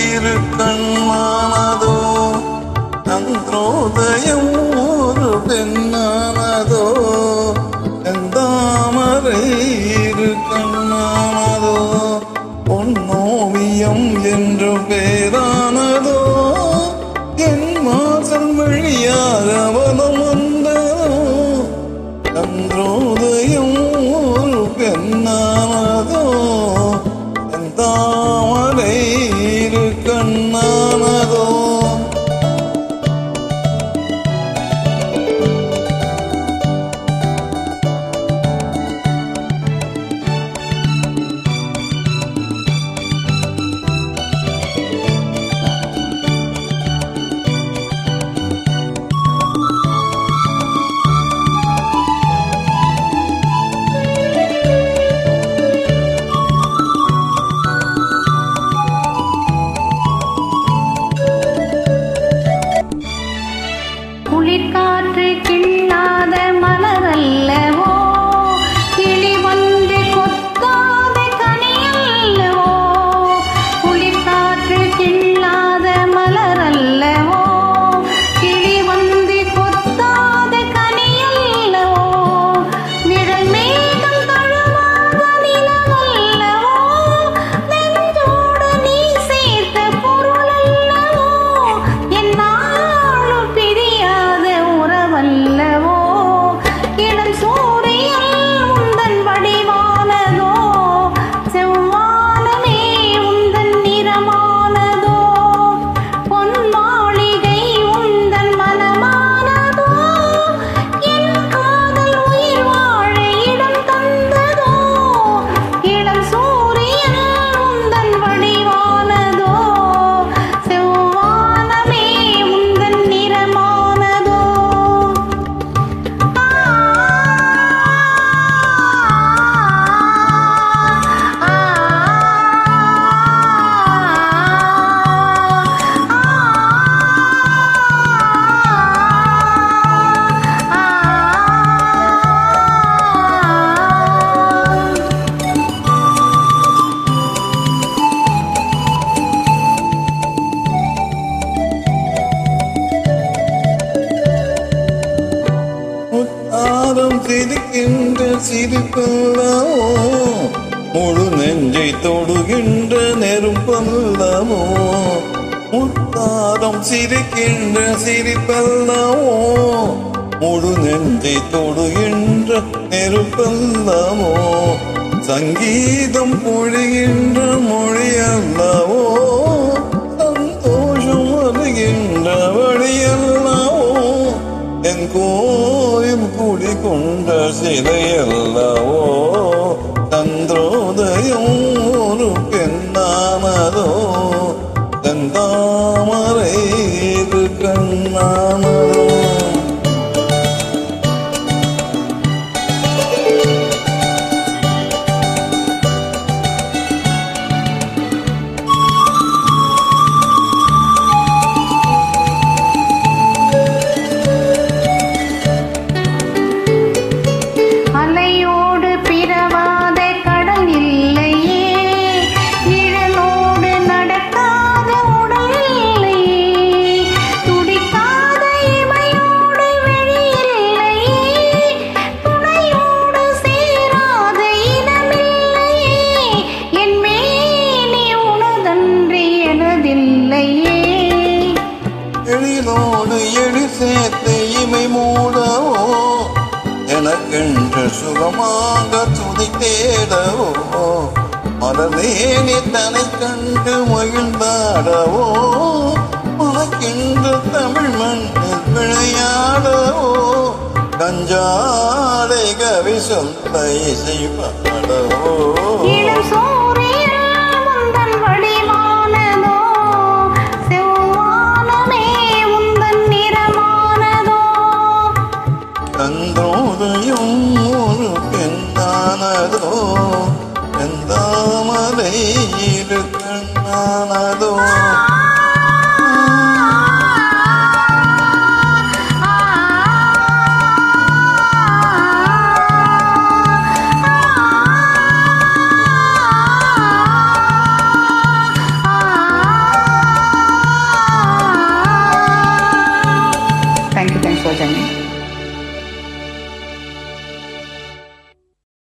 இரு கண்ணானதோ சந்திரோதயம் ஒரு பெண்ணானதோ செந்தாமரை இரு கண்ணானதோ பொன்னோவியம் என்று பேரானதோ என் மாசல் வழியாக வலம் வந்ததோ சந்திரோதயம் ஒரு பெண்ணானதோ செந்தாமரை இரு கண்ணானதோ குளிர்காற்று கிள்ளாத மலரல்லவோ கிளி வந்து கொத்தாத கனியல்லவோ குளிர்காற்று கிள்ளாத மலரல்லவோ கிளி வந்து கொத்தாத கனியல்லவோ நிழல் மேகம் தழுவாத நிலவல்லவோ நெஞ்சோடு நீ சேர்த்த பொருளல்லவோ என்னாலும் பிரியாத உறவல்லவோ இளம் சூரியன் உந்தன் வடிவானதோ செவ்வானமே உந்தன் நிறமானதோ பொன் மாளிகை உந்தன் மனமானதோ என் காதல் உயிர் வாழ இடம் தந்ததோ இளம் சூரியன் உந்தன் வடிவானதோ செவ்வானமே உந்தன் நிறமானதோ முத்தாரம் சிரிக்கின்ற சிரிப்பல்லவோ முழு நெஞ்சை தொடுகின்ற நெருப்பல்லவோ முத்தாரம் சிரிக்கின்ற சிரிப்பல்லவோ முழு நெஞ்சை தொடுகின்ற நெருப்பல்லவோ சங்கீதம் பொழிகின்ற மொழி அல்லவோ சந்தோஷம் வருகின்ற வழியல்லவோ என் கோயில் குடிகொண்ட சிலையல்லவோ சந்திரோதயம் ஒரு பெண்ணானதோ செந்தாமரை இரு கண்ணானதோ அலையோடு பிறவாத கடல் இல்லையே நிழலோடு நடக்காத உடல் இல்லையே துடிக்காத இமையோடு வெளி இல்லையே துணையோடு சேராத இனமில்லையே என் மேனி உனதன்றி எனதில்லையே எழிலோடு எழி சேர்த்து இமை மூடவோ எனக்கென்று சுகமாக துதி தேடவோ மலர்நேனி தனை கண்டு மகிழ்ந்தாடவோ உனக்கென்று தமிழ் மண்ணில் விளையாடவோ கஞ்சாடை கவி சொல்ல இசை பாடவோ இளம் சூரியன் உந்தன் வடிவானதோ செவ்வானமே உந்தன் நிறமானதோ சந்திரோதயம் ஒரு பெண்ணானதோ